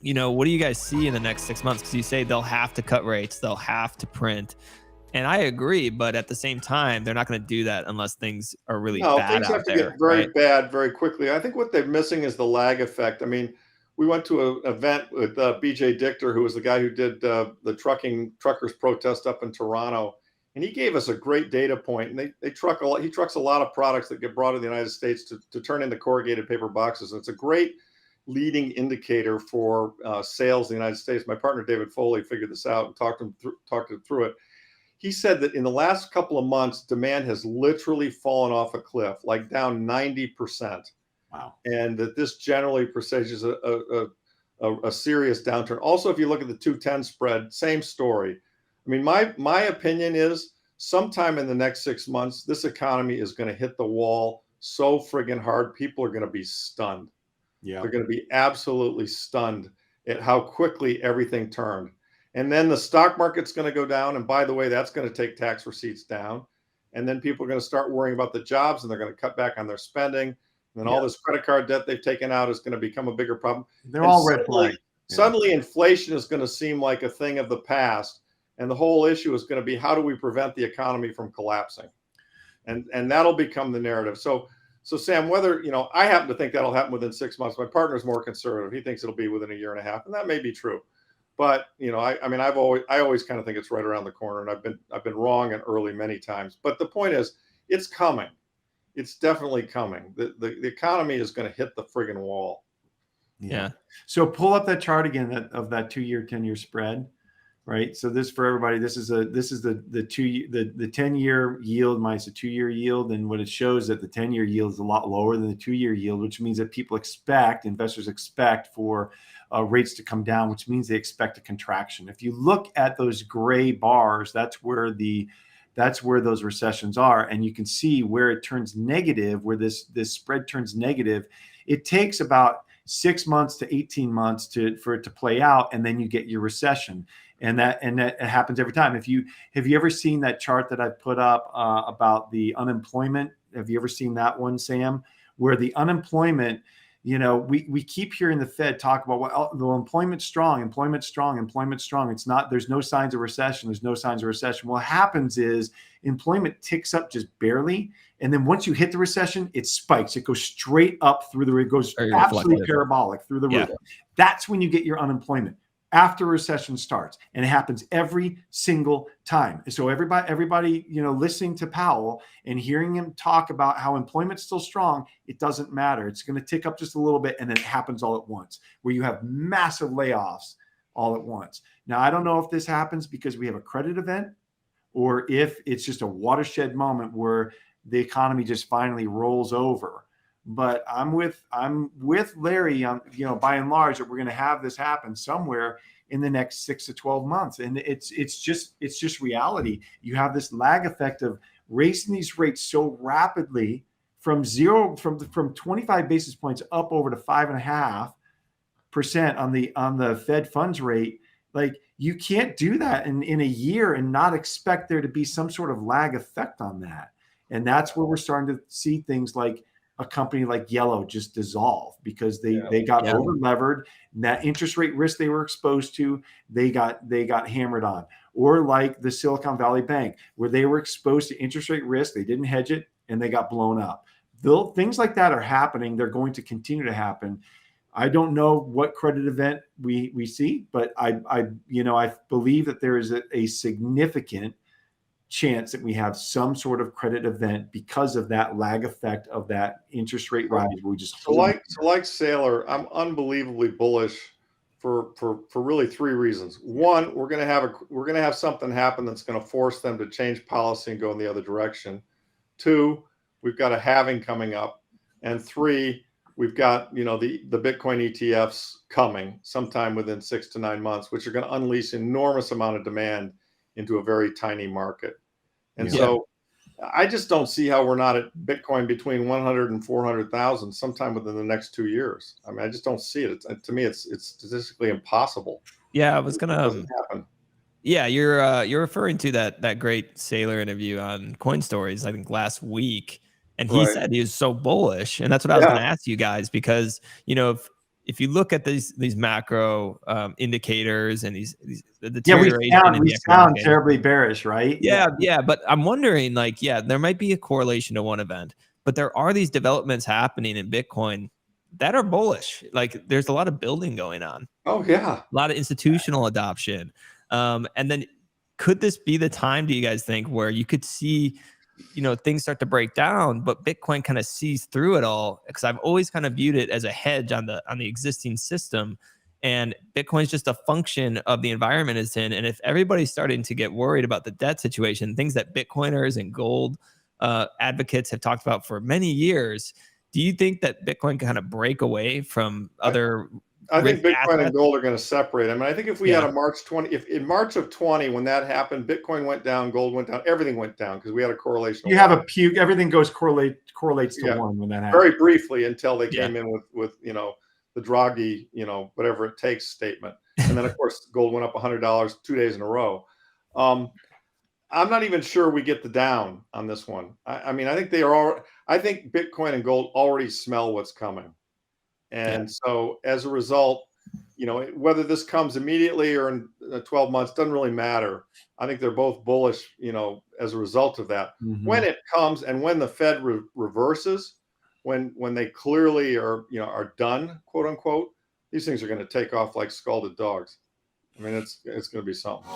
what do you guys see in the next 6 months? Because you say they'll have to cut rates, they'll have to print. And I agree, but at the same time, they're not going to do that unless things are really No, bad things have out to there, get very right? bad very quickly. I think what they're missing is the lag effect. I mean, we went to an event with BJ Dichter, who was the guy who did the truckers protest up in Toronto, and he gave us a great data point. And they truck a lot. He trucks a lot of products that get brought to the United States to turn into corrugated paper boxes. And it's a great leading indicator for sales in the United States. My partner David Foley figured this out and talked him through it. He said that in the last couple of months, demand has literally fallen off a cliff, like down 90%. Wow. And that this generally presages a serious downturn. Also, if you look at the 210 spread, same story. I mean, my opinion is sometime in the next 6 months, this economy is going to hit the wall so friggin' hard, people are going to be stunned. Yeah. They're going to be absolutely stunned at how quickly everything turned. And then the stock market's going to go down. And by the way, that's going to take tax receipts down. And then people are going to start worrying about the jobs and they're going to cut back on their spending. And then all this credit card debt they've taken out is going to become a bigger problem. They're all red flags. Suddenly inflation is going to seem like a thing of the past. And the whole issue is going to be, how do we prevent the economy from collapsing? And that'll become the narrative. So Sam, whether, I happen to think that'll happen within 6 months. My partner's more conservative. He thinks it'll be within a year and a half. And that may be true. But I always kind of think it's right around the corner, and I've been wrong and early many times. But the point is, it's coming. It's definitely coming. The economy is going to hit the friggin' wall. Yeah. So pull up that chart again of that 2-year, 10-year spread, right? So this for everybody. This is the 10-year yield minus the 2-year yield, and what it shows that the 10-year yield is a lot lower than the 2-year yield, which means that investors expect for rates to come down, which means they expect a contraction. If you look at those gray bars, that's where those recessions are, and you can see where it turns negative, where this spread turns negative. It takes about 6 months to 18 months for it to play out, and then you get your recession, and that happens every time. Have you ever seen that chart that I've put up about the unemployment? Have you ever seen that one, Sam, where the unemployment? We keep hearing the Fed talk about, well, the employment's strong. It's not, there's no signs of recession. What happens is employment ticks up just barely. And then once you hit the recession, it spikes. It goes straight up through the roof. It goes absolutely parabolic through the roof. That's when you get your unemployment, after recession starts. And it happens every single time. So everybody, listening to Powell and hearing him talk about how employment's still strong, it doesn't matter. It's going to tick up just a little bit, and then it happens all at once, where you have massive layoffs all at once. Now, I don't know if this happens because we have a credit event, or if it's just a watershed moment where the economy just finally rolls over. But I'm with Larry on, by and large, that we're going to have this happen somewhere in the next 6 to 12 months. And it's just reality. You have this lag effect of raising these rates so rapidly from 25 basis points up over to 5.5% on the Fed funds rate. Like, you can't do that in a year and not expect there to be some sort of lag effect on that. And that's where we're starting to see things like a company like Yellow just dissolve because they got over levered. That interest rate risk they were exposed to, they got hammered on. Or like the Silicon Valley Bank, where they were exposed to interest rate risk, they didn't hedge it, and they got blown up. Things like that are happening. They're going to continue to happen. I don't know what credit event we see, but I believe that there is a significant chance that we have some sort of credit event because of that lag effect of that interest rate rise. We just like Saylor, I'm unbelievably bullish for really 3 reasons. One, we're going to have something happen that's going to force them to change policy and go in the other direction. 2, we've got a halving coming up, and 3, we've got the Bitcoin ETFs coming sometime within 6 to 9 months, which are going to unleash enormous amount of demand into a very tiny market. And so I just don't see how we're not at Bitcoin between 100 and 400,000 sometime within the next 2 years. I mean, I just don't see it. To me, it's statistically impossible. Yeah, I was gonna. It doesn't happen. Yeah, you're referring to that great Saylor interview on Coin Stories, I think last week, and he said he was so bullish, and that's what I was going to ask you guys, because if you look at these macro indicators and the Yeah, deterioration in we the economic sound data. terribly bearish, right? Yeah, but I'm wondering, like, yeah, there might be a correlation to one event, but there are these developments happening in Bitcoin that are bullish. Like, there's a lot of building going on, Oh yeah. a lot of institutional adoption. And then could this be the time, do you guys think, where you could see, things start to break down, but Bitcoin kind of sees through it all? Because I've always kind of viewed it as a hedge on the existing system, and Bitcoin is just a function of the environment it's in. And if everybody's starting to get worried about the debt situation, things that Bitcoiners and gold advocates have talked about for many years, do you think that Bitcoin can kind of break away from other I risk think Bitcoin and assets? gold are going to separate. I mean, I think if we had Yeah. a March 20, if in March of 20, when that happened, Bitcoin went down, gold went down, everything went down because we had a correlation. You have a puke. Everything correlates to Yeah, one when that happens. very briefly until they Yeah. came in with the Draghi, whatever it takes statement. And then of course gold went up $100 2 days in a row. I'm not even sure we get the down on this one. I mean, I think I think Bitcoin and gold already smell what's coming. And so as a result, whether this comes immediately or in 12 months doesn't really matter. I think they're both bullish, as a result of that. When it comes and when the Fed reverses, when they clearly are done, quote unquote, these things are going to take off like scalded dogs. I mean, it's going to be something.